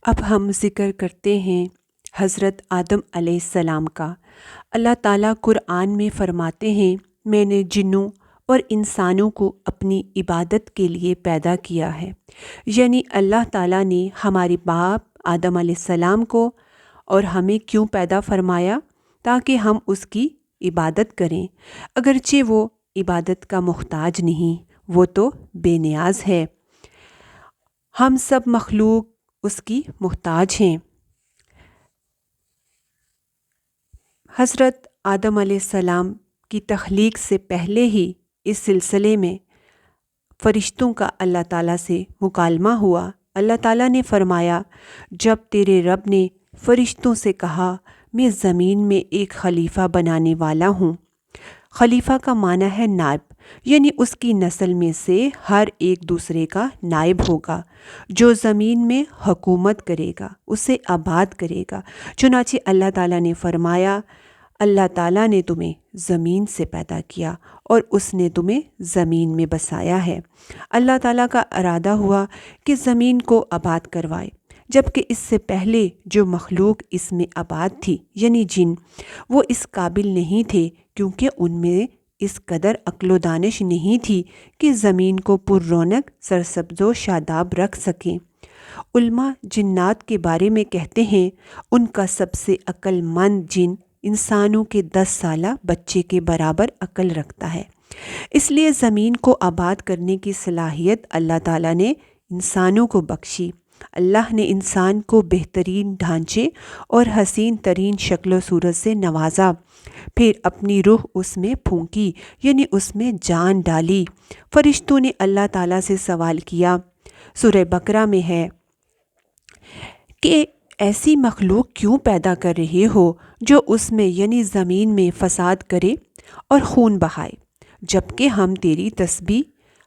اب ہم ذکر کرتے ہیں حضرت آدم علیہ السلام کا۔ اللہ تعالیٰ قرآن میں فرماتے ہیں، میں نے جنوں اور انسانوں کو اپنی عبادت کے لیے پیدا کیا ہے۔ یعنی اللہ تعالیٰ نے ہمارے باپ آدم علیہ السلام کو اور ہمیں کیوں پیدا فرمایا؟ تاکہ ہم اس کی عبادت کریں، اگرچہ وہ عبادت کا محتاج نہیں، وہ تو بے نیاز ہے۔ ہم سب مخلوق اس کی محتاج ہیں۔ حضرت آدم علیہ السلام کی تخلیق سے پہلے ہی اس سلسلے میں فرشتوں کا اللہ تعالیٰ سے مکالمہ ہوا۔ اللہ تعالیٰ نے فرمایا، جب تیرے رب نے فرشتوں سے کہا میں زمین میں ایک خلیفہ بنانے والا ہوں۔ خلیفہ کا معنی ہے نائب، یعنی اس کی نسل میں سے ہر ایک دوسرے کا نائب ہوگا، جو زمین میں حکومت کرے گا، اسے آباد کرے گا۔ چنانچہ اللہ تعالیٰ نے فرمایا، اللہ تعالیٰ نے تمہیں زمین سے پیدا کیا اور اس نے تمہیں زمین میں بسایا ہے۔ اللہ تعالیٰ کا ارادہ ہوا کہ زمین کو آباد کروائے، جبکہ اس سے پہلے جو مخلوق اس میں آباد تھی یعنی جن، وہ اس قابل نہیں تھے، کیونکہ ان میں اس قدر عقل و دانش نہیں تھی کہ زمین کو پر رونق سرسبز و شاداب رکھ سکیں۔ علماء جنات کے بارے میں کہتے ہیں، ان کا سب سے عقل مند جن انسانوں کے 10 سالہ بچے کے برابر عقل رکھتا ہے۔ اس لیے زمین کو آباد کرنے کی صلاحیت اللہ تعالیٰ نے انسانوں کو بخشی۔ اللہ نے انسان کو بہترین ڈھانچے اور حسین ترین شکل و صورت سے نوازا، پھر اپنی روح اس میں پھونکی، یعنی اس میں جان ڈالی۔ فرشتوں نے اللہ تعالیٰ سے سوال کیا، سورہ بقرہ میں ہے کہ ایسی مخلوق کیوں پیدا کر رہے ہو جو اس میں یعنی زمین میں فساد کرے اور خون بہائے، جبکہ ہم تیری تسبیح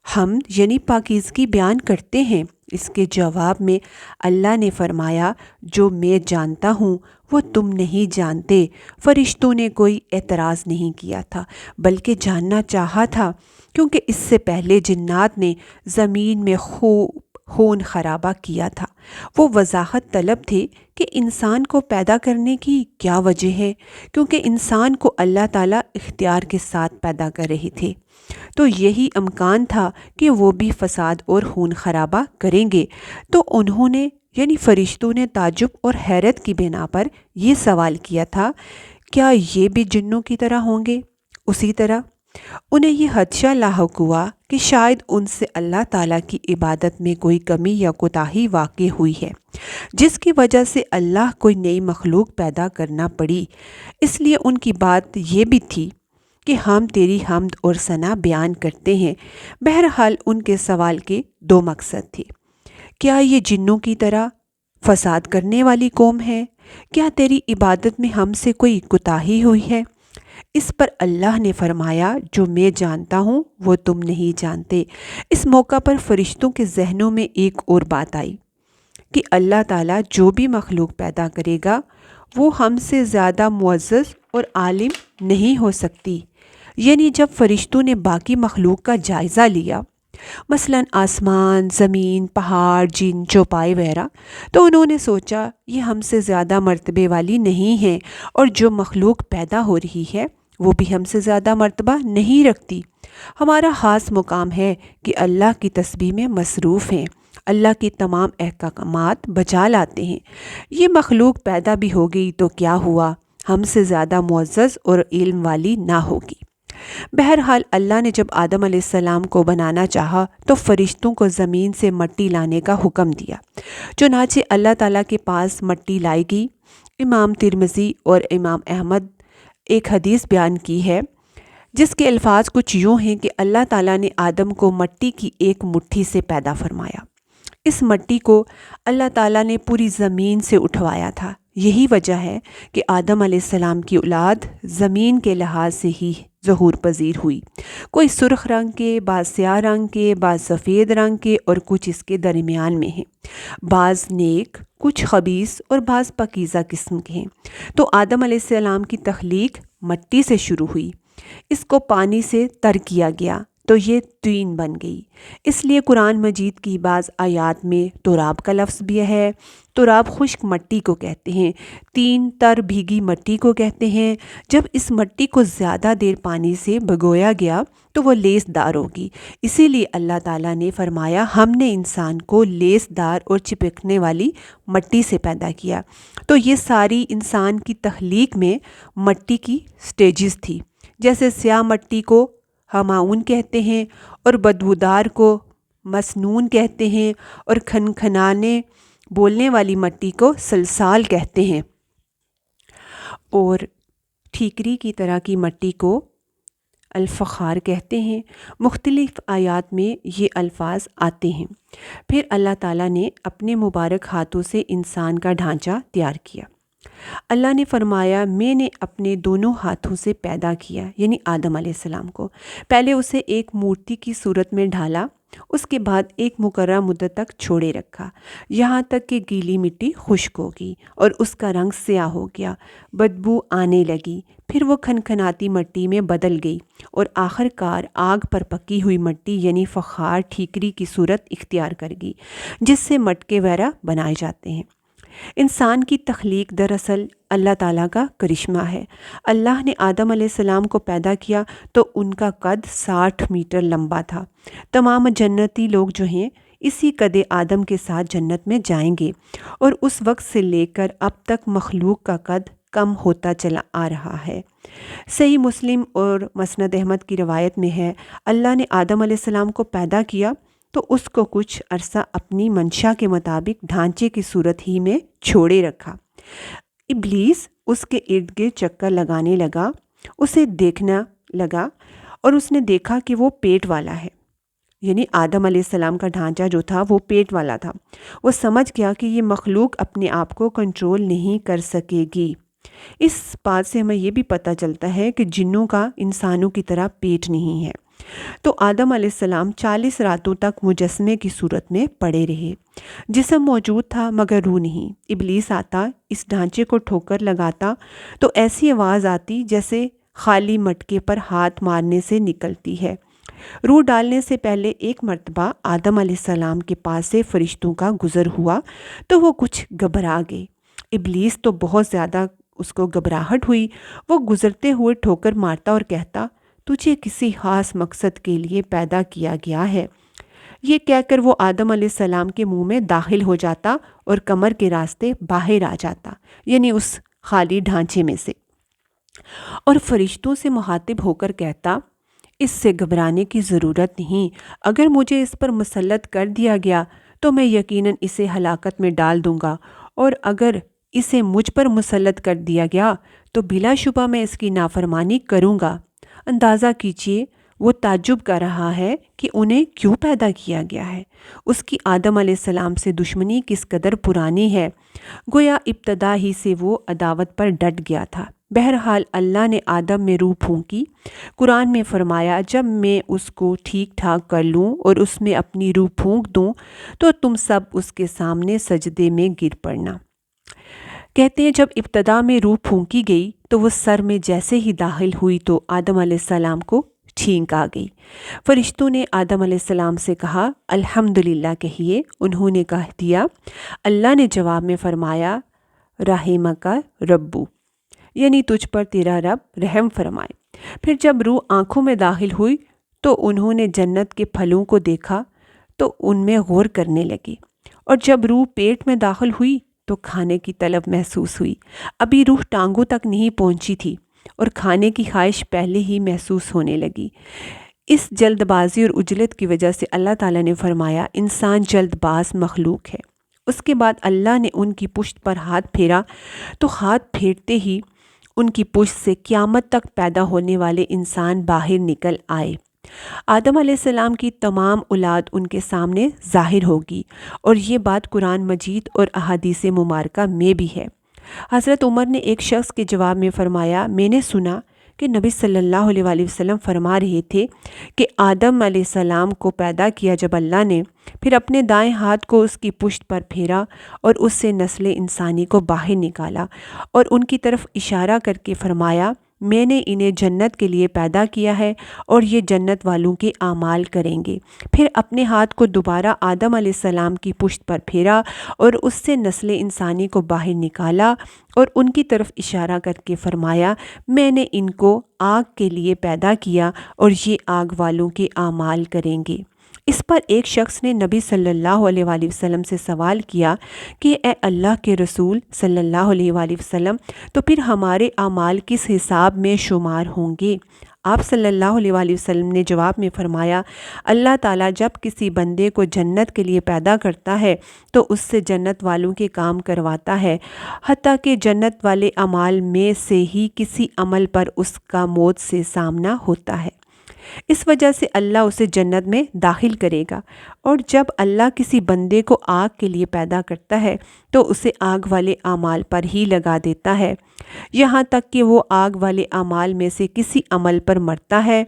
حمد یعنی پاکیزگی بیان کرتے ہیں۔ اس کے جواب میں اللہ نے فرمایا، جو میں جانتا ہوں وہ تم نہیں جانتے۔ فرشتوں نے کوئی اعتراض نہیں کیا تھا، بلکہ جاننا چاہا تھا، کیونکہ اس سے پہلے جنات نے زمین میں خون خرابہ کیا تھا۔ وہ وضاحت طلب تھے کہ انسان کو پیدا کرنے کی کیا وجہ ہے، کیونکہ انسان کو اللہ تعالیٰ اختیار کے ساتھ پیدا کر رہے تھے، تو یہی امکان تھا کہ وہ بھی فساد اور خون خرابہ کریں گے۔ تو انہوں نے یعنی فرشتوں نے تعجب اور حیرت کی بنا پر یہ سوال کیا تھا، کیا یہ بھی جنوں کی طرح ہوں گے؟ اسی طرح انہیں یہ خدشہ لاحق ہوا کہ شاید ان سے اللہ تعالیٰ کی عبادت میں کوئی کمی یا کوتاہی واقع ہوئی ہے، جس کی وجہ سے اللہ کوئی نئی مخلوق پیدا کرنا پڑی۔ اس لیے ان کی بات یہ بھی تھی کہ ہم تیری حمد اور ثنا بیان کرتے ہیں۔ بہرحال ان کے سوال کے 2 مقصد تھے، کیا یہ جنوں کی طرح فساد کرنے والی قوم ہے؟ کیا تیری عبادت میں ہم سے کوئی کوتاہی ہوئی ہے؟ اس پر اللہ نے فرمایا، جو میں جانتا ہوں وہ تم نہیں جانتے۔ اس موقع پر فرشتوں کے ذہنوں میں ایک اور بات آئی کہ اللہ تعالیٰ جو بھی مخلوق پیدا کرے گا وہ ہم سے زیادہ معزز اور عالم نہیں ہو سکتی۔ یعنی جب فرشتوں نے باقی مخلوق کا جائزہ لیا، مثلاً آسمان، زمین، پہاڑ، جن، چوپائے وغیرہ، تو انہوں نے سوچا یہ ہم سے زیادہ مرتبے والی نہیں ہے، اور جو مخلوق پیدا ہو رہی ہے وہ بھی ہم سے زیادہ مرتبہ نہیں رکھتی۔ ہمارا خاص مقام ہے کہ اللہ کی تسبیح میں مصروف ہیں، اللہ کے تمام احکامات بجا لاتے ہیں۔ یہ مخلوق پیدا بھی ہو گئی تو کیا ہوا، ہم سے زیادہ معزز اور علم والی نہ ہوگی۔ بہرحال اللہ نے جب آدم علیہ السلام کو بنانا چاہا تو فرشتوں کو زمین سے مٹی لانے کا حکم دیا۔ چنانچہ اللہ تعالیٰ کے پاس مٹی لائی گئی۔ امام ترمذی اور امام احمد ایک حدیث بیان کی ہے جس کے الفاظ کچھ یوں ہیں کہ اللہ تعالیٰ نے آدم کو مٹی کی ایک مٹھی سے پیدا فرمایا۔ اس مٹی کو اللہ تعالیٰ نے پوری زمین سے اٹھوایا تھا۔ یہی وجہ ہے کہ آدم علیہ السلام کی اولاد زمین کے لحاظ سے ہی ظہور پذیر ہوئی۔ کوئی سرخ رنگ کے، بعض سیاہ رنگ کے، بعض سفید رنگ کے اور کچھ اس کے درمیان میں ہیں۔ بعض نیک، کچھ خبیث اور بعض پاکیزہ قسم کے ہیں۔ تو آدم علیہ السلام کی تخلیق مٹی سے شروع ہوئی، اس کو پانی سے تر کیا گیا، تو یہ طین بن گئی۔ اس لیے قرآن مجید کی بعض آیات میں تراب کا لفظ بھی ہے۔ تراب خشک مٹی کو کہتے ہیں، طین تر بھیگی مٹی کو کہتے ہیں۔ جب اس مٹی کو زیادہ دیر پانی سے بھگویا گیا تو وہ لیس دار ہوگی، اسی لیے اللہ تعالیٰ نے فرمایا ہم نے انسان کو لیس دار اور چپکنے والی مٹی سے پیدا کیا۔ تو یہ ساری انسان کی تخلیق میں مٹی کی سٹیجز تھی، جیسے سیاہ مٹی کو ہماؤن کہتے ہیں اور بدبودار کو مسنون کہتے ہیں، اور کھنکھنانے بولنے والی مٹی کو سلسال کہتے ہیں، اور ٹھیکری کی طرح کی مٹی کو الفخار کہتے ہیں۔ مختلف آیات میں یہ الفاظ آتے ہیں۔ پھر اللہ تعالیٰ نے اپنے مبارک ہاتھوں سے انسان کا ڈھانچہ تیار کیا۔ اللہ نے فرمایا میں نے اپنے دونوں ہاتھوں سے پیدا کیا، یعنی آدم علیہ السلام کو۔ پہلے اسے ایک مورتی کی صورت میں ڈھالا، اس کے بعد ایک مقررہ مدت تک چھوڑے رکھا، یہاں تک کہ گیلی مٹی خشک ہوگی اور اس کا رنگ سیاہ ہو گیا، بدبو آنے لگی، پھر وہ کھنکھناتی مٹی میں بدل گئی اور آخر کار آگ پر پکی ہوئی مٹی یعنی فخار ٹھیکری کی صورت اختیار کر گئی، جس سے مٹکے وغیرہ بنائے جاتے ہیں۔ انسان کی تخلیق دراصل اللہ تعالیٰ کا کرشمہ ہے۔ اللہ نے آدم علیہ السلام کو پیدا کیا تو ان کا قد 60 میٹر لمبا تھا۔ تمام جنتی لوگ جو ہیں اسی قد آدم کے ساتھ جنت میں جائیں گے، اور اس وقت سے لے کر اب تک مخلوق کا قد کم ہوتا چلا آ رہا ہے۔ صحیح مسلم اور مسند احمد کی روایت میں ہے، اللہ نے آدم علیہ السلام کو پیدا کیا تو اس کو کچھ عرصہ اپنی منشا کے مطابق ڈھانچے کی صورت ہی میں چھوڑے رکھا۔ ابلیس اس کے ارد گرد چکر لگانے لگا، اسے دیکھنا لگا اور اس نے دیکھا کہ وہ پیٹ والا ہے، یعنی آدم علیہ السلام کا ڈھانچہ جو تھا وہ پیٹ والا تھا۔ وہ سمجھ گیا کہ یہ مخلوق اپنے آپ کو کنٹرول نہیں کر سکے گی۔ اس بات سے ہمیں یہ بھی پتہ چلتا ہے کہ جنوں کا انسانوں کی طرح پیٹ نہیں ہے۔ تو آدم علیہ السلام 40 راتوں تک مجسمے کی صورت میں پڑے رہے۔ جسم موجود تھا مگر روح نہیں۔ ابلیس آتا، اس ڈھانچے کو ٹھوکر لگاتا تو ایسی آواز آتی جیسے خالی مٹکے پر ہاتھ مارنے سے نکلتی ہے۔ روح ڈالنے سے پہلے ایک مرتبہ آدم علیہ السلام کے پاس سے فرشتوں کا گزر ہوا تو وہ کچھ گھبرا گئے۔ ابلیس تو بہت زیادہ اس کو گھبراہٹ ہوئی، وہ گزرتے ہوئے ٹھوکر مارتا اور کہتا تجھے کسی خاص مقصد کے لیے پیدا کیا گیا ہے۔ یہ کہہ کر وہ آدم علیہ السلام کے منہ میں داخل ہو جاتا اور کمر کے راستے باہر آ جاتا، یعنی اس خالی ڈھانچے میں سے، اور فرشتوں سے مخاطب ہو کر کہتا اس سے گھبرانے کی ضرورت نہیں، اگر مجھے اس پر مسلط کر دیا گیا تو میں یقیناً اسے ہلاکت میں ڈال دوں گا، اور اگر اسے مجھ پر مسلط کر دیا گیا تو بلا شبہ میں اس کی نافرمانی کروں گا۔ اندازہ کیجئے وہ تعجب کر رہا ہے کہ انہیں کیوں پیدا کیا گیا ہے، اس کی آدم علیہ السلام سے دشمنی کس قدر پرانی ہے، گویا ابتدا ہی سے وہ عداوت پر ڈٹ گیا تھا۔ بہرحال اللہ نے آدم میں روح پھونکی۔ قرآن میں فرمایا جب میں اس کو ٹھیک ٹھاک کر لوں اور اس میں اپنی روح پھونک دوں تو تم سب اس کے سامنے سجدے میں گر پڑنا۔ کہتے ہیں جب ابتدا میں روح پھونکی گئی تو وہ سر میں جیسے ہی داخل ہوئی تو آدم علیہ السلام کو چھینک آ گئی۔ فرشتوں نے آدم علیہ السلام سے کہا الحمدللہ کہیے، انہوں نے کہہ دیا۔ اللہ نے جواب میں فرمایا رحمک ربو، یعنی تجھ پر تیرا رب رحم فرمائے۔ پھر جب روح آنکھوں میں داخل ہوئی تو انہوں نے جنت کے پھلوں کو دیکھا تو ان میں غور کرنے لگی، اور جب روح پیٹ میں داخل ہوئی تو کھانے کی طلب محسوس ہوئی۔ ابھی روح ٹانگوں تک نہیں پہنچی تھی اور کھانے کی خواہش پہلے ہی محسوس ہونے لگی۔ اس جلد بازی اور عجلت کی وجہ سے اللہ تعالیٰ نے فرمایا انسان جلد باز مخلوق ہے۔ اس کے بعد اللہ نے ان کی پشت پر ہاتھ پھیرا تو ہاتھ پھیرتے ہی ان کی پشت سے قیامت تک پیدا ہونے والے انسان باہر نکل آئے۔ آدم علیہ السلام کی تمام اولاد ان کے سامنے ظاہر ہوگی، اور یہ بات قرآن مجید اور احادیث مبارکہ میں بھی ہے۔ حضرت عمر نے ایک شخص کے جواب میں فرمایا میں نے سنا کہ نبی صلی اللہ علیہ وآلہ وسلم فرما رہے تھے کہ آدم علیہ السلام کو پیدا کیا جب اللہ نے، پھر اپنے دائیں ہاتھ کو اس کی پشت پر پھیرا اور اس سے نسل انسانی کو باہر نکالا، اور ان کی طرف اشارہ کر کے فرمایا میں نے انہیں جنت کے لیے پیدا کیا ہے اور یہ جنت والوں کے اعمال کریں گے۔ پھر اپنے ہاتھ کو دوبارہ آدم علیہ السلام کی پشت پر پھیرا اور اس سے نسل انسانی کو باہر نکالا اور ان کی طرف اشارہ کر کے فرمایا، میں نے ان کو آگ کے لیے پیدا کیا اور یہ آگ والوں کے اعمال کریں گے۔ اس پر ایک شخص نے نبی صلی اللہ علیہ وآلہ وسلم سے سوال کیا کہ اے اللہ کے رسول صلی اللہ علیہ وآلہ وسلم، تو پھر ہمارے اعمال کس حساب میں شمار ہوں گے؟ آپ صلی اللہ علیہ وآلہ وسلم نے جواب میں فرمایا، اللہ تعالیٰ جب کسی بندے کو جنت کے لیے پیدا کرتا ہے تو اس سے جنت والوں کے کام کرواتا ہے، حتیٰ کہ جنت والے اعمال میں سے ہی کسی عمل پر اس کا موت سے سامنا ہوتا ہے۔ اس وجہ سے اللہ اسے جنت میں داخل کرے گا، اور جب اللہ کسی بندے کو آگ کے لیے پیدا کرتا ہے تو اسے آگ والے اعمال پر ہی لگا دیتا ہے، یہاں تک کہ وہ آگ والے اعمال میں سے کسی عمل پر مرتا ہے،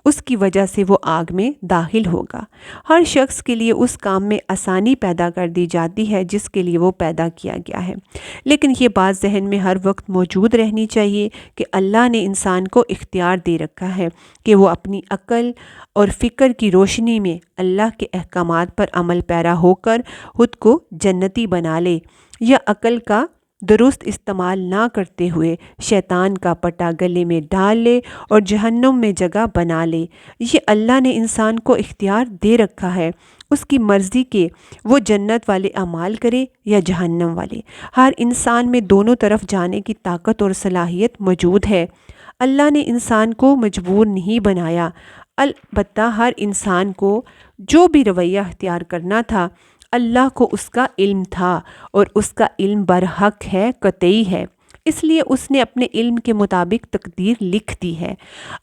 اس کی وجہ سے وہ آگ میں داخل ہوگا۔ ہر شخص کے لیے اس کام میں آسانی پیدا کر دی جاتی ہے جس کے لیے وہ پیدا کیا گیا ہے، لیکن یہ بات ذہن میں ہر وقت موجود رہنی چاہیے کہ اللہ نے انسان کو اختیار دے رکھا ہے کہ وہ اپنی عقل اور فکر کی روشنی میں اللہ کے احکامات پر عمل پیرا ہو کر خود کو جنتی بنا لے، یا عقل کا درست استعمال نہ کرتے ہوئے شیطان کا پٹا گلے میں ڈال لے اور جہنم میں جگہ بنا لے۔ یہ اللہ نے انسان کو اختیار دے رکھا ہے، اس کی مرضی کہ وہ جنت والے اعمال کرے یا جہنم والے۔ ہر انسان میں دونوں طرف جانے کی طاقت اور صلاحیت موجود ہے۔ اللہ نے انسان کو مجبور نہیں بنایا، البتہ ہر انسان کو جو بھی رویہ اختیار کرنا تھا اللہ کو اس کا علم تھا، اور اس کا علم برحق ہے، قطعی ہے، اس لیے اس نے اپنے علم کے مطابق تقدیر لکھ دی ہے۔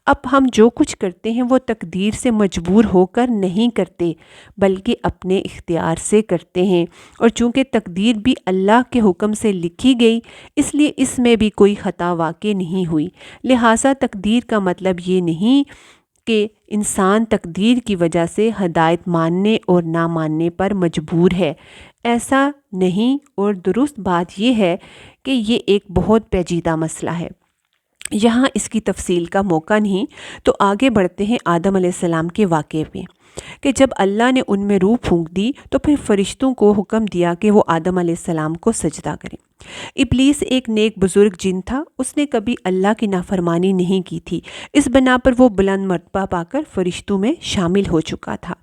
اب ہم جو کچھ کرتے ہیں وہ تقدیر سے مجبور ہو کر نہیں کرتے بلکہ اپنے اختیار سے کرتے ہیں، اور چونکہ تقدیر بھی اللہ کے حکم سے لکھی گئی اس لیے اس میں بھی کوئی خطا واقع نہیں ہوئی۔ لہٰذا تقدیر کا مطلب یہ نہیں کہ انسان تقدیر کی وجہ سے ہدایت ماننے اور نہ ماننے پر مجبور ہے، ایسا نہیں، اور درست بات یہ ہے کہ یہ ایک بہت پیچیدہ مسئلہ ہے، یہاں اس کی تفصیل کا موقع نہیں۔ تو آگے بڑھتے ہیں آدم علیہ السلام کے واقعے میں، کہ جب اللہ نے ان میں روح پھونک دی تو پھر فرشتوں کو حکم دیا کہ وہ آدم علیہ السلام کو سجدہ کریں۔ ابلیس ایک نیک بزرگ جن تھا، اس نے کبھی اللہ کی نافرمانی نہیں کی تھی، اس بنا پر وہ بلند مرتبہ پا کر فرشتوں میں شامل ہو چکا تھا،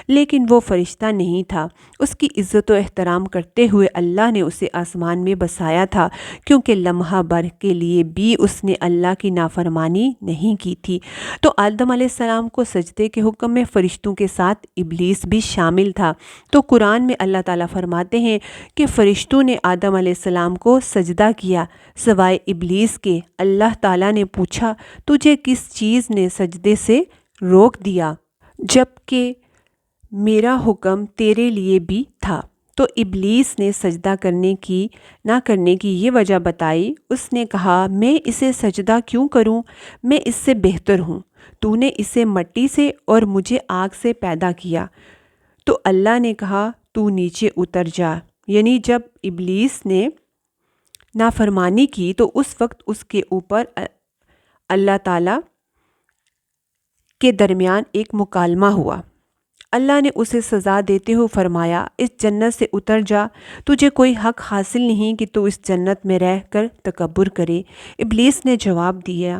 لیکن وہ فرشتہ نہیں تھا۔ اس کی عزت و احترام کرتے ہوئے اللہ نے اسے آسمان میں بسایا تھا، کیونکہ لمحہ بھر کے لیے بھی اس نے اللہ کی نافرمانی نہیں کی تھی۔ تو آدم علیہ السلام کو سجدے کے حکم میں فرشتوں کے ساتھ ابلیس بھی شامل تھا۔ تو قرآن میں اللہ تعالیٰ فرماتے ہیں کہ فرشتوں نے آدم علیہ السلام کو سجدہ کیا سوائے ابلیس کے۔ اللہ تعالیٰ نے پوچھا، تجھے کس چیز نے سجدے سے روک دیا جبکہ میرا حکم تیرے لیے بھی تھا؟ تو ابلیس نے سجدہ نہ کرنے کی یہ وجہ بتائی۔ اس نے کہا، میں اسے سجدہ کیوں کروں؟ میں اس سے بہتر ہوں، تو نے اسے مٹی سے اور مجھے آگ سے پیدا کیا۔ تو اللہ نے کہا، تو نیچے اتر جا۔ یعنی جب ابلیس نے نافرمانی کی تو اس وقت اس کے اوپر اللہ تعالیٰ کے درمیان ایک مکالمہ ہوا۔ اللہ نے اسے سزا دیتے ہوئے فرمایا، اس جنت سے اتر جا، تجھے کوئی حق حاصل نہیں کہ تو اس جنت میں رہ کر تکبر کرے۔ ابلیس نے جواب دیا،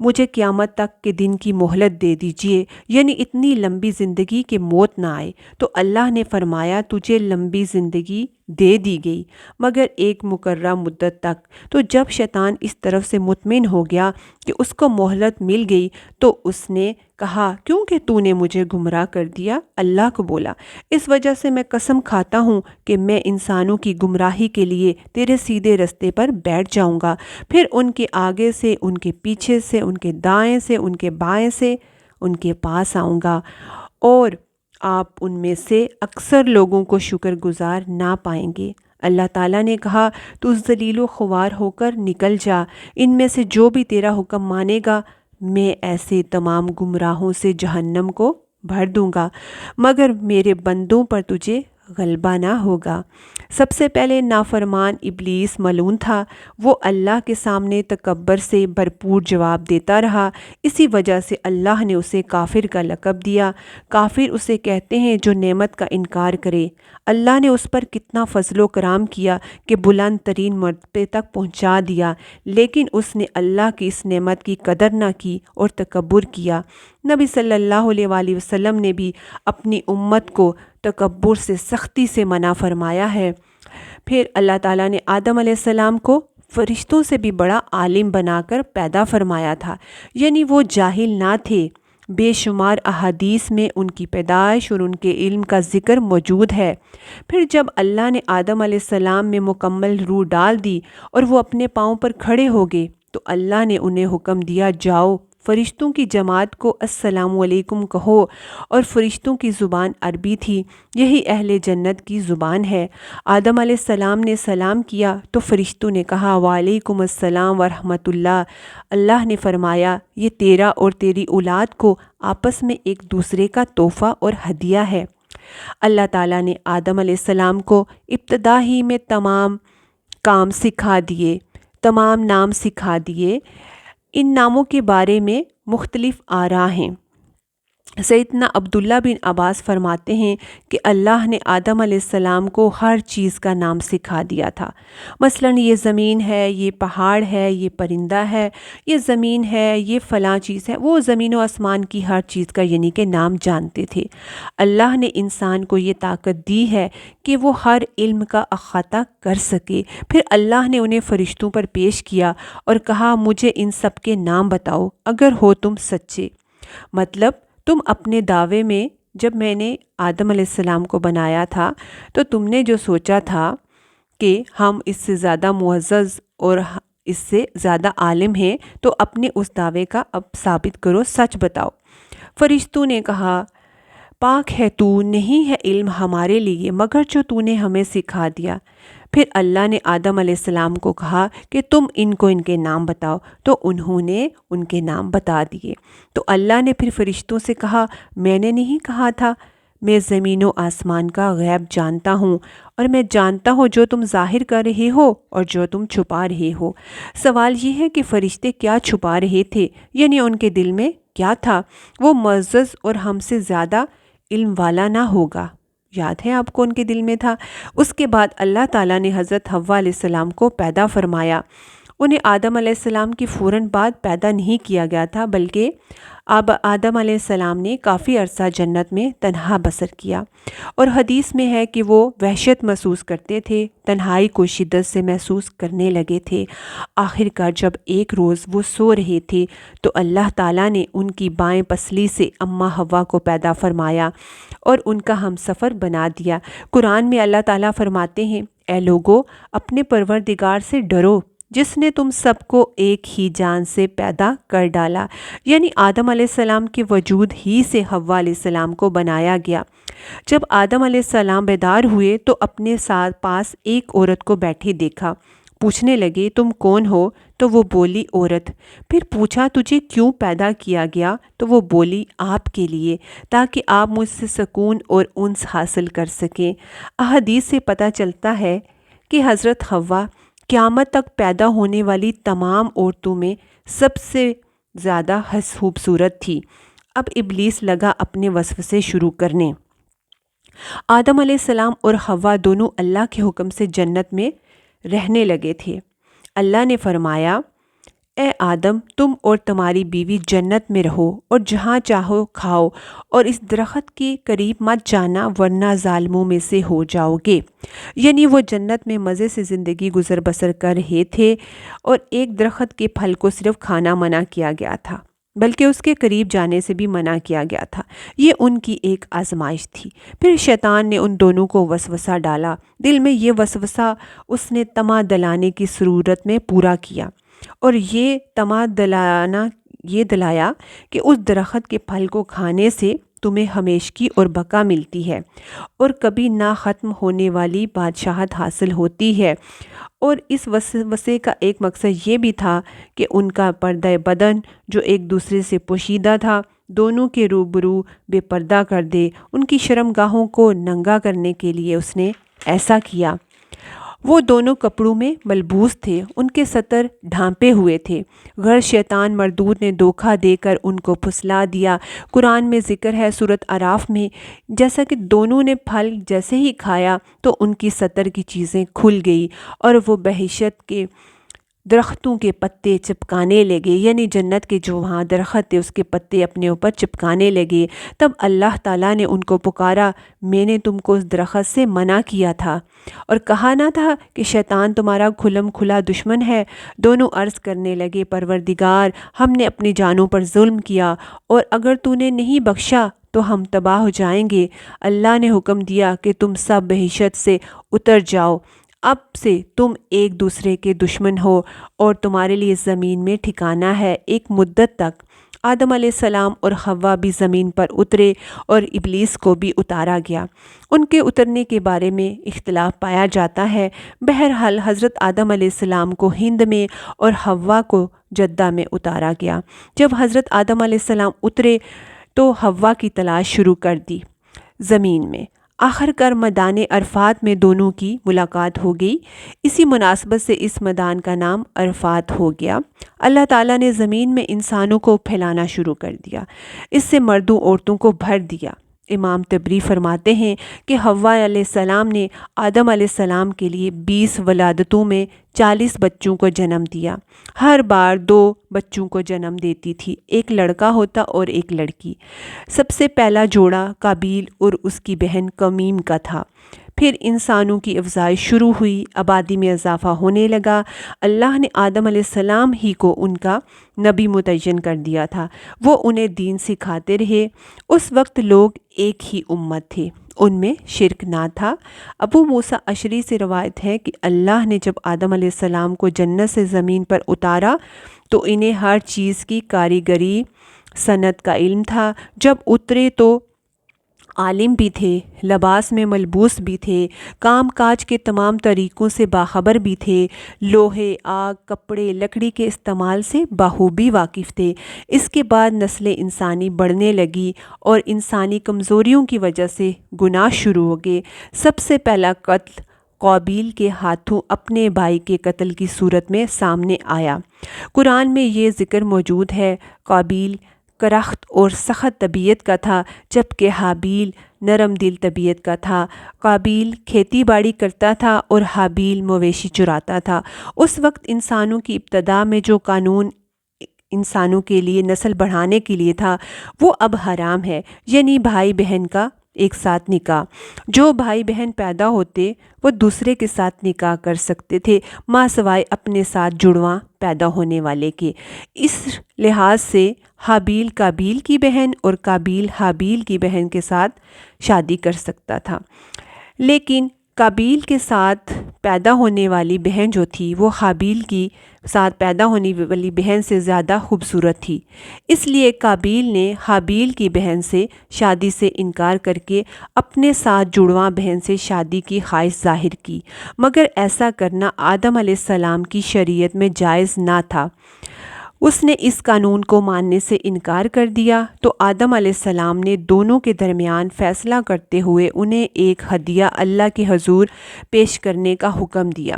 مجھے قیامت تک کے دن کی مہلت دے دیجیے، یعنی اتنی لمبی زندگی کہ موت نہ آئے۔ تو اللہ نے فرمایا، تجھے لمبی زندگی دے دی گئی مگر ایک مقررہ مدت تک۔ تو جب شیطان اس طرف سے مطمئن ہو گیا کہ اس کو مہلت مل گئی تو اس نے کہا، کیونکہ تو نے مجھے گمراہ کر دیا، اللہ کو بولا، اس وجہ سے میں قسم کھاتا ہوں کہ میں انسانوں کی گمراہی کے لیے تیرے سیدھے رستے پر بیٹھ جاؤں گا، پھر ان کے آگے سے، ان کے پیچھے سے، ان کے دائیں سے، ان کے بائیں سے ان کے پاس آؤں گا، اور آپ ان میں سے اکثر لوگوں کو شکر گزار نہ پائیں گے۔ اللہ تعالیٰ نے کہا، تو ذلیل و خوار ہو کر نکل جا، ان میں سے جو بھی تیرا حکم مانے گا میں ایسے تمام گمراہوں سے جہنم کو بھر دوں گا، مگر میرے بندوں پر تجھے غلبہ نہ ہوگا۔ سب سے پہلے نافرمان ابلیس ملعون تھا، وہ اللہ کے سامنے تکبر سے بھرپور جواب دیتا رہا، اسی وجہ سے اللہ نے اسے کافر کا لقب دیا۔ کافر اسے کہتے ہیں جو نعمت کا انکار کرے۔ اللہ نے اس پر کتنا فضل و کرم کیا کہ بلند ترین مرتبے تک پہنچا دیا، لیکن اس نے اللہ کی اس نعمت کی قدر نہ کی اور تکبر کیا۔ نبی صلی اللہ علیہ وآلہ وسلم نے بھی اپنی امت کو تکبر سے سختی سے منع فرمایا ہے۔ پھر اللہ تعالیٰ نے آدم علیہ السلام کو فرشتوں سے بھی بڑا عالم بنا کر پیدا فرمایا تھا، یعنی وہ جاہل نہ تھے۔ بے شمار احادیث میں ان کی پیدائش اور ان کے علم کا ذکر موجود ہے۔ پھر جب اللہ نے آدم علیہ السلام میں مکمل روح ڈال دی اور وہ اپنے پاؤں پر کھڑے ہو گئے تو اللہ نے انہیں حکم دیا، جاؤ فرشتوں کی جماعت کو السلام علیکم کہو، اور فرشتوں کی زبان عربی تھی، یہی اہل جنت کی زبان ہے۔ آدم علیہ السلام نے سلام کیا تو فرشتوں نے کہا وعلیکم السلام ورحمۃ اللہ۔ اللہ نے فرمایا یہ تیرا اور تیری اولاد کو آپس میں ایک دوسرے کا تحفہ اور ہدیہ ہے۔ اللہ تعالیٰ نے آدم علیہ السلام کو ابتدا ہی میں تمام کام سکھا دیے، تمام نام سکھا دیے۔ ان ناموں کے بارے میں مختلف آراء ہیں۔ سیدنا عبداللہ بن عباس فرماتے ہیں کہ اللہ نے آدم علیہ السلام کو ہر چیز کا نام سکھا دیا تھا، مثلاً یہ زمین ہے، یہ پہاڑ ہے، یہ پرندہ ہے، یہ زمین ہے، یہ فلاں چیز ہے۔ وہ زمین و آسمان کی ہر چیز کا یعنی کہ نام جانتے تھے۔ اللہ نے انسان کو یہ طاقت دی ہے کہ وہ ہر علم کا احاطہ کر سکے۔ پھر اللہ نے انہیں فرشتوں پر پیش کیا اور کہا مجھے ان سب کے نام بتاؤ اگر ہو تم سچے، مطلب تم اپنے دعوے میں جب میں نے آدم علیہ السلام کو بنایا تھا تو تم نے جو سوچا تھا کہ ہم اس سے زیادہ معزز اور اس سے زیادہ عالم ہیں، تو اپنے اس دعوے کا اب ثابت کرو، سچ بتاؤ۔ فرشتوں نے کہا پاک ہے تو، نہیں ہے علم ہمارے لیے مگر جو تو نے ہمیں سکھا دیا۔ پھر اللہ نے آدم علیہ السلام کو کہا کہ تم ان کو ان کے نام بتاؤ، تو انہوں نے ان کے نام بتا دیے۔ تو اللہ نے پھر فرشتوں سے کہا میں نے نہیں کہا تھا میں زمین و آسمان کا غیب جانتا ہوں، اور میں جانتا ہوں جو تم ظاہر کر رہے ہو اور جو تم چھپا رہے ہو۔ سوال یہ ہے کہ فرشتے کیا چھپا رہے تھے، یعنی ان کے دل میں کیا تھا؟ وہ معزز اور ہم سے زیادہ علم والا نہ ہوگا، یاد ہے آپ کو ان کے دل میں تھا۔ اس کے بعد اللہ تعالیٰ نے حضرت حوا علیہ السلام کو پیدا فرمایا۔ انہیں آدم علیہ السلام کی فوراً بعد پیدا نہیں کیا گیا تھا، بلکہ اب آدم علیہ السلام نے کافی عرصہ جنت میں تنہا بسر کیا، اور حدیث میں ہے کہ وہ وحشت محسوس کرتے تھے، تنہائی کو شدت سے محسوس کرنے لگے تھے۔ آخر کار جب ایک روز وہ سو رہے تھے تو اللہ تعالیٰ نے ان کی بائیں پسلی سے اماں حوا کو پیدا فرمایا اور ان کا ہم سفر بنا دیا۔ قرآن میں اللہ تعالیٰ فرماتے ہیں اے لوگو اپنے پروردگار سے ڈرو جس نے تم سب کو ایک ہی جان سے پیدا کر ڈالا، یعنی آدم علیہ السلام کے وجود ہی سے حوا علیہ السلام کو بنایا گیا۔ جب آدم علیہ السلام بیدار ہوئے تو اپنے ساتھ پاس ایک عورت کو بیٹھے دیکھا، پوچھنے لگے تم کون ہو؟ تو وہ بولی عورت۔ پھر پوچھا تجھے کیوں پیدا کیا گیا؟ تو وہ بولی آپ کے لیے، تاکہ آپ مجھ سے سکون اور انس حاصل کر سکیں۔ احادیث سے پتہ چلتا ہے کہ حضرت حوا قیامت تک پیدا ہونے والی تمام عورتوں میں سب سے زیادہ خوبصورت تھی۔ اب ابلیس لگا اپنے وسوسے شروع کرنے۔ آدم علیہ السلام اور حوا دونوں اللہ کے حکم سے جنت میں رہنے لگے تھے۔ اللہ نے فرمایا اے آدم تم اور تمہاری بیوی جنت میں رہو اور جہاں چاہو کھاؤ، اور اس درخت کے قریب مت جانا ورنہ ظالموں میں سے ہو جاؤ گے۔ یعنی وہ جنت میں مزے سے زندگی گزر بسر کر رہے تھے، اور ایک درخت کے پھل کو صرف کھانا منع کیا گیا تھا، بلکہ اس کے قریب جانے سے بھی منع کیا گیا تھا۔ یہ ان کی ایک آزمائش تھی۔ پھر شیطان نے ان دونوں کو وسوسہ ڈالا۔ دل میں یہ وسوسہ اس نے طمع دلانے کی صورت میں پورا کیا، اور یہ طمع دلایا کہ اس درخت کے پھل کو کھانے سے تمہیں ہمیشگی اور بقا ملتی ہے اور کبھی نہ ختم ہونے والی بادشاہت حاصل ہوتی ہے۔ اور اس وسوسے کا ایک مقصد یہ بھی تھا کہ ان کا پردہ بدن جو ایک دوسرے سے پوشیدہ تھا دونوں کے روبرو بے پردہ کر دے۔ ان کی شرمگاہوں کو ننگا کرنے کے لیے اس نے ایسا کیا۔ وہ دونوں کپڑوں میں ملبوس تھے، ان کے سطر ڈھانپے ہوئے تھے۔ غر شیطان مردود نے دھوکہ دے کر ان کو پھسلا دیا۔ قرآن میں ذکر ہے سورۃ اعراف میں، جیسا کہ دونوں نے پھل جیسے ہی کھایا تو ان کی سطر کی چیزیں کھل گئی اور وہ بہشت کے درختوں کے پتے چپکانے لگے، یعنی جنت کے جو وہاں درخت تھے اس کے پتے اپنے اوپر چپکانے لگے۔ تب اللہ تعالیٰ نے ان کو پکارا، میں نے تم کو اس درخت سے منع کیا تھا اور کہا نہ تھا کہ شیطان تمہارا کھلم کھلا دشمن ہے؟ دونوں عرض کرنے لگے، پروردگار، ہم نے اپنی جانوں پر ظلم کیا اور اگر تو نے نہیں بخشا تو ہم تباہ ہو جائیں گے۔ اللہ نے حکم دیا کہ تم سب بہشت سے اتر جاؤ، اب سے تم ایک دوسرے کے دشمن ہو اور تمہارے لیے زمین میں ٹھکانہ ہے ایک مدت تک۔ آدم علیہ السلام اور حوا بھی زمین پر اترے اور ابلیس کو بھی اتارا گیا۔ ان کے اترنے کے بارے میں اختلاف پایا جاتا ہے۔ بہرحال حضرت آدم علیہ السلام کو ہند میں اور حوا کو جدہ میں اتارا گیا۔ جب حضرت آدم علیہ السلام اترے تو حوا کی تلاش شروع کر دی زمین میں۔ آخر کار میدان عرفات میں دونوں کی ملاقات ہو گئی۔ اسی مناسبت سے اس میدان کا نام عرفات ہو گیا۔ اللہ تعالیٰ نے زمین میں انسانوں کو پھیلانا شروع کر دیا، اس سے مردوں عورتوں کو بھر دیا۔ امام طبری فرماتے ہیں کہ حوا علیہ السلام نے آدم علیہ السلام کے لیے 20 ولادتوں میں 40 بچوں کو جنم دیا۔ ہر بار 2 بچوں کو جنم دیتی تھی، ایک لڑکا ہوتا اور ایک لڑکی۔ سب سے پہلا جوڑا قابیل اور اس کی بہن کمیم کا تھا۔ پھر انسانوں کی افزائش شروع ہوئی، آبادی میں اضافہ ہونے لگا۔ اللہ نے آدم علیہ السلام ہی کو ان کا نبی متعین کر دیا تھا، وہ انہیں دین سکھاتے رہے۔ اس وقت لوگ ایک ہی امت تھے، ان میں شرک نہ تھا۔ ابو موسیٰ اشعری سے روایت ہے کہ اللہ نے جب آدم علیہ السلام کو جنت سے زمین پر اتارا تو انہیں ہر چیز کی کاریگری صنعت کا علم تھا۔ جب اترے تو عالم بھی تھے، لباس میں ملبوس بھی تھے، کام کاج کے تمام طریقوں سے باخبر بھی تھے، لوہے، آگ، کپڑے، لکڑی کے استعمال سے بخوبی واقف تھے۔ اس کے بعد نسل انسانی بڑھنے لگی اور انسانی کمزوریوں کی وجہ سے گناہ شروع ہو گئے۔ سب سے پہلا قتل قابیل کے ہاتھوں اپنے بھائی کے قتل کی صورت میں سامنے آیا۔ قرآن میں یہ ذکر موجود ہے، قابیل کرخت اور سخت طبیعت کا تھا جبکہ حابیل نرم دل طبیعت کا تھا۔ قابیل کھیتی باڑی کرتا تھا اور حابیل مویشی چراتا تھا۔ اس وقت انسانوں کی ابتدا میں جو قانون انسانوں کے لیے نسل بڑھانے کے لیے تھا وہ اب حرام ہے، یعنی بھائی بہن کا ایک ساتھ نکاح۔ جو بھائی بہن پیدا ہوتے وہ دوسرے کے ساتھ نکاح کر سکتے تھے ماں سوائے اپنے ساتھ جڑواں پیدا ہونے والے کے۔ اس لحاظ سے حابیل قابیل کی بہن اور قابیل حابیل کی بہن کے ساتھ شادی کر سکتا تھا، لیکن قابیل کے ساتھ پیدا ہونے والی بہن جو تھی وہ حابیل کی ساتھ پیدا ہونے والی بہن سے زیادہ خوبصورت تھی، اس لیے قابیل نے حابیل کی بہن سے شادی سے انکار کر کے اپنے ساتھ جڑواں بہن سے شادی کی خواہش ظاہر کی، مگر ایسا کرنا آدم علیہ السلام کی شریعت میں جائز نہ تھا۔ اس نے اس قانون کو ماننے سے انکار کر دیا تو آدم علیہ السلام نے دونوں کے درمیان فیصلہ کرتے ہوئے انہیں ایک ہدیہ اللہ کے حضور پیش کرنے کا حکم دیا۔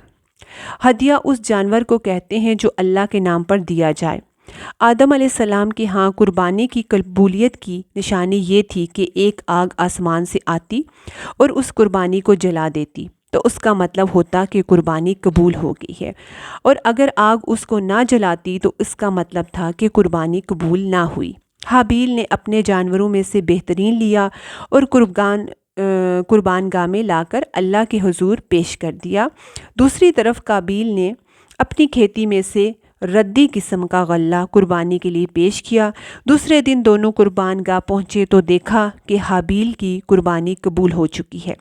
ہدیہ اس جانور کو کہتے ہیں جو اللہ کے نام پر دیا جائے۔ آدم علیہ السلام کے ہاں قربانی کی قبولیت کی نشانی یہ تھی کہ ایک آگ آسمان سے آتی اور اس قربانی کو جلا دیتی، تو اس کا مطلب ہوتا کہ قربانی قبول ہو گئی ہے، اور اگر آگ اس کو نہ جلاتی تو اس کا مطلب تھا کہ قربانی قبول نہ ہوئی۔ حابیل نے اپنے جانوروں میں سے بہترین لیا اور قربان گاہ میں لا کر اللہ کے حضور پیش کر دیا۔ دوسری طرف قابیل نے اپنی کھیتی میں سے ردی قسم کا غلہ قربانی کے لیے پیش کیا۔ دوسرے دن دونوں قربان گاہ پہنچے تو دیکھا کہ حابیل کی قربانی قبول ہو چکی ہے۔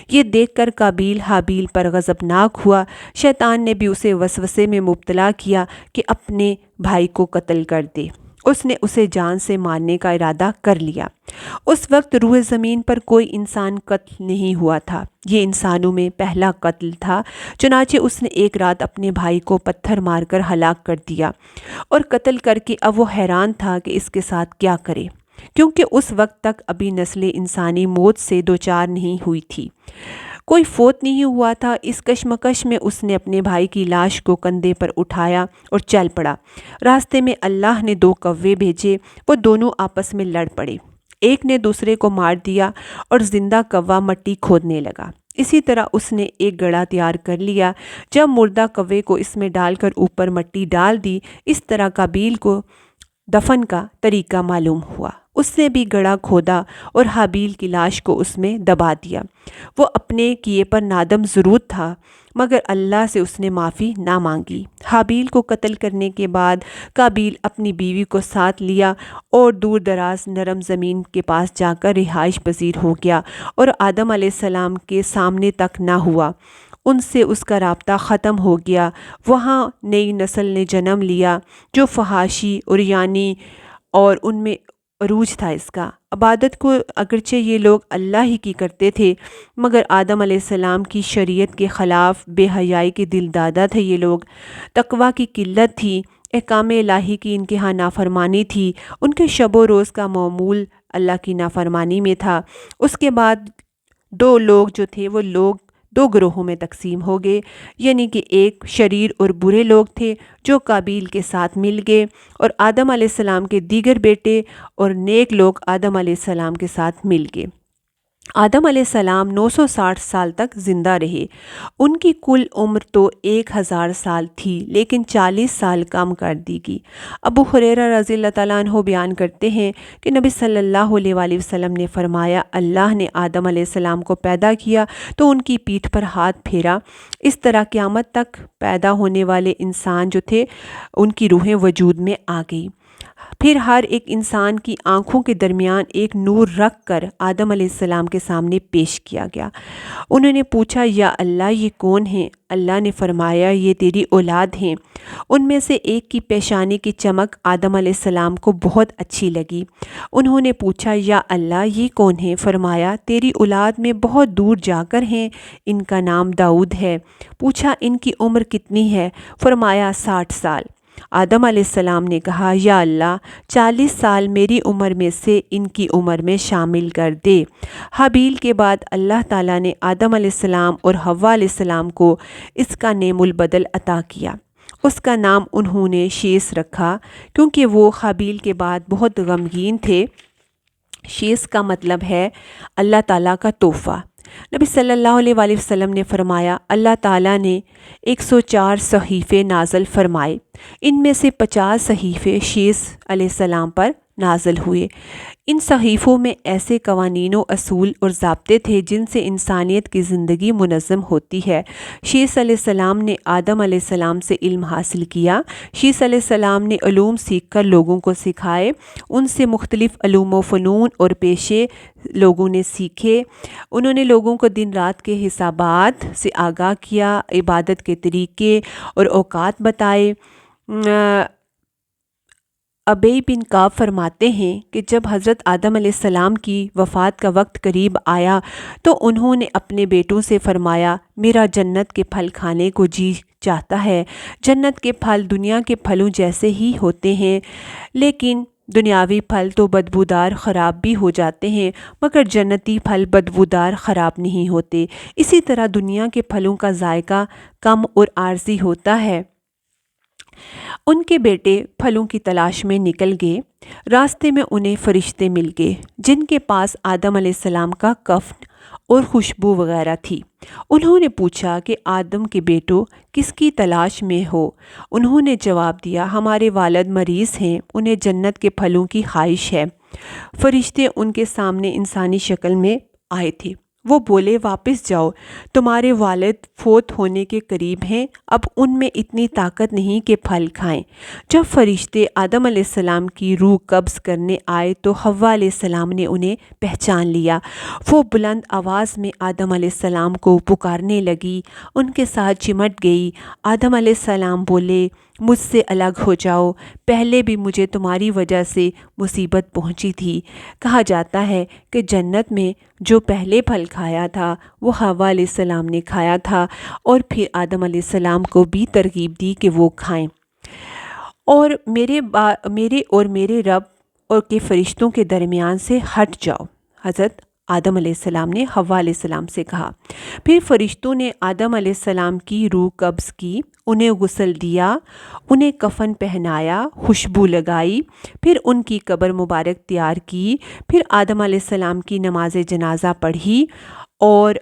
یہ دیکھ کر قابیل حابیل پر غضبناک ہوا۔ شیطان نے بھی اسے وسوسے میں مبتلا کیا کہ اپنے بھائی کو قتل کر دے۔ اس نے اسے جان سے مارنے کا ارادہ کر لیا۔ اس وقت روئے زمین پر کوئی انسان قتل نہیں ہوا تھا، یہ انسانوں میں پہلا قتل تھا۔ چنانچہ اس نے ایک رات اپنے بھائی کو پتھر مار کر ہلاک کر دیا اور قتل کر کے اب وہ حیران تھا کہ اس کے ساتھ کیا کرے، کیونکہ اس وقت تک ابھی نسل انسانی موت سے دوچار نہیں ہوئی تھی۔ کوئی فوت نہیں ہوا تھا۔ اس کشمکش میں اس نے اپنے بھائی کی لاش کو کندھے پر اٹھایا اور چل پڑا۔ راستے میں اللہ نے 2 کوے بھیجے، وہ دونوں آپس میں لڑ پڑے، ایک نے دوسرے کو مار دیا اور زندہ کوا مٹی کھودنے لگا۔ اسی طرح اس نے ایک گڑھا تیار کر لیا، جب مردہ کوے کو اس میں ڈال کر اوپر مٹی ڈال دی۔ اس طرح قابیل کو دفن کا طریقہ معلوم ہوا۔ اس نے بھی گڑھا کھودا اور حابیل کی لاش کو اس میں دبا دیا۔ وہ اپنے کیے پر نادم ضرور تھا، مگر اللہ سے اس نے معافی نہ مانگی۔ حابیل کو قتل کرنے کے بعد قابیل اپنی بیوی کو ساتھ لیا اور دور دراز نرم زمین کے پاس جا کر رہائش پذیر ہو گیا اور آدم علیہ السلام کے سامنے تک نہ ہوا۔ ان سے اس کا رابطہ ختم ہو گیا۔ وہاں نئی نسل نے جنم لیا جو فحاشی، عریانی اور ان میں عروج تھا اس کا۔ عبادت کو اگرچہ یہ لوگ اللہ ہی کی کرتے تھے، مگر آدم علیہ السلام کی شریعت کے خلاف بے حیائی کے دل دادا تھے یہ لوگ۔ تقویٰ کی قلت تھی، احکام الہی کی ان کے ہاں نافرمانی تھی، ان کے شب و روز کا معمول اللہ کی نافرمانی میں تھا۔ اس کے بعد 2 لوگ جو تھے وہ لوگ 2 گروہوں میں تقسیم ہو گئے، یعنی کہ ایک شریر اور برے لوگ تھے جو قابیل کے ساتھ مل گئے اور آدم علیہ السلام کے دیگر بیٹے، اور نیک لوگ آدم علیہ السلام کے ساتھ مل گئے۔ آدم علیہ السلام 960 سال تک زندہ رہے۔ ان کی کل عمر تو 1000 سال تھی، لیکن 40 سال کم کر دی گئی۔ ابو ہریرہ رضی اللہ تعالیٰ عنہ بیان کرتے ہیں کہ نبی صلی اللہ علیہ وآلہ وسلم نے فرمایا، اللہ نے آدم علیہ السلام کو پیدا کیا تو ان کی پیٹھ پر ہاتھ پھیرا، اس طرح قیامت تک پیدا ہونے والے انسان جو تھے ان کی روحیں وجود میں آ گئی۔ پھر ہر ایک انسان کی آنکھوں کے درمیان ایک نور رکھ کر آدم علیہ السلام کے سامنے پیش کیا گیا۔ انہوں نے پوچھا، یا اللہ یہ کون ہیں؟ اللہ نے فرمایا، یہ تیری اولاد ہیں۔ ان میں سے ایک کی پیشانی کی چمک آدم علیہ السلام کو بہت اچھی لگی۔ انہوں نے پوچھا، یا اللہ یہ کون ہیں؟ فرمایا، تیری اولاد میں بہت دور جا کر ہیں، ان کا نام داؤد ہے۔ پوچھا، ان کی عمر کتنی ہے؟ فرمایا، 60 سال۔ آدم علیہ السلام نے کہا، یا اللہ 40 سال میری عمر میں سے ان کی عمر میں شامل کر دے۔ حابیل کے بعد اللہ تعالیٰ نے آدم علیہ السلام اور حوا علیہ السلام کو اس کا نعم البدل عطا کیا۔ اس کا نام انہوں نے شیس رکھا، کیونکہ وہ حابیل کے بعد بہت غمگین تھے۔ شیس کا مطلب ہے اللہ تعالیٰ کا تحفہ۔ نبی صلی اللہ علیہ وآلہ وسلم نے فرمایا، اللہ تعالیٰ نے 104 صحیفے نازل فرمائے، ان میں سے 50 صحیفے شیس علیہ السلام پر نازل ہوئے۔ ان صحیفوں میں ایسے قوانین و اصول اور ضابطے تھے جن سے انسانیت کی زندگی منظم ہوتی ہے۔ شیس علیہ السلام نے آدم علیہ السلام سے علم حاصل کیا۔ شیس علیہ السلام نے علوم سیکھ کر لوگوں کو سکھائے، ان سے مختلف علوم و فنون اور پیشے لوگوں نے سیکھے۔ انہوں نے لوگوں کو دن رات کے حسابات سے آگاہ کیا، عبادت کے طریقے اور اوقات بتائے۔ ابی بن کعب فرماتے ہیں کہ جب حضرت آدم علیہ السلام کی وفات کا وقت قریب آیا تو انہوں نے اپنے بیٹوں سے فرمایا، میرا جنت کے پھل کھانے کو جی چاہتا ہے۔ جنت کے پھل دنیا کے پھلوں جیسے ہی ہوتے ہیں، لیکن دنیاوی پھل تو بدبودار خراب بھی ہو جاتے ہیں، مگر جنتی پھل بدبودار خراب نہیں ہوتے۔ اسی طرح دنیا کے پھلوں کا ذائقہ کم اور عارضی ہوتا ہے۔ ان کے بیٹے پھلوں کی تلاش میں نکل گئے۔ راستے میں انہیں فرشتے مل گئے جن کے پاس آدم علیہ السلام کا کفن اور خوشبو وغیرہ تھی۔ انہوں نے پوچھا کہ آدم کے بیٹوں کس کی تلاش میں ہو؟ انہوں نے جواب دیا، ہمارے والد مریض ہیں، انہیں جنت کے پھلوں کی خواہش ہے۔ فرشتے ان کے سامنے انسانی شکل میں آئے تھے۔ وہ بولے، واپس جاؤ، تمہارے والد فوت ہونے کے قریب ہیں، اب ان میں اتنی طاقت نہیں کہ پھل کھائیں۔ جب فرشتے آدم علیہ السلام کی روح قبض کرنے آئے تو حوا علیہ السلام نے انہیں پہچان لیا۔ وہ بلند آواز میں آدم علیہ السلام کو پکارنے لگی، ان کے ساتھ چمٹ گئی۔ آدم علیہ السلام بولے، مجھ سے الگ ہو جاؤ، پہلے بھی مجھے تمہاری وجہ سے مصیبت پہنچی تھی۔ کہا جاتا ہے کہ جنت میں جو پہلے پھل کھایا تھا وہ حوا علیہ السلام نے کھایا تھا، اور پھر آدم علیہ السلام کو بھی ترغیب دی کہ وہ کھائیں، اور میرے اور میرے رب اور کے فرشتوں کے درمیان سے ہٹ جاؤ۔ حضرت آدم علیہ السلام نے حوا علیہ السلام سے کہا۔ پھر فرشتوں نے آدم علیہ السلام کی روح قبض کی، انہیں غسل دیا، انہیں کفن پہنایا، خوشبو لگائی، پھر ان کی قبر مبارک تیار کی، پھر آدم علیہ السلام کی نماز جنازہ پڑھی اور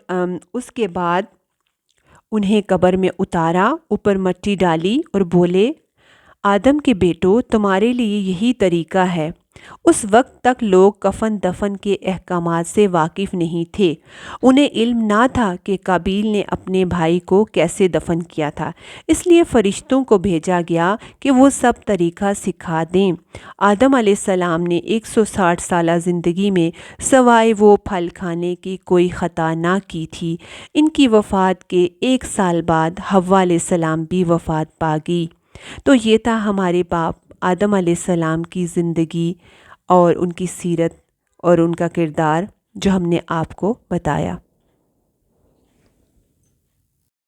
اس کے بعد انہیں قبر میں اتارا، اوپر مٹی ڈالی اور بولے، آدم کے بیٹو، تمہارے لیے یہی طریقہ ہے۔ اس وقت تک لوگ کفن دفن کے احکامات سے واقف نہیں تھے، انہیں علم نہ تھا کہ قابیل نے اپنے بھائی کو کیسے دفن کیا تھا، اس لیے فرشتوں کو بھیجا گیا کہ وہ سب طریقہ سکھا دیں۔ آدم علیہ السلام نے 160 سالہ زندگی میں سوائے وہ پھل کھانے کی کوئی خطا نہ کی تھی۔ ان کی وفات کے 1 سال بعد حوا علیہ السلام بھی وفات پا گئی۔ تو یہ تھا ہمارے باپ آدم علیہ السلام کی زندگی اور ان کی سیرت اور ان کا کردار جو ہم نے آپ کو بتایا۔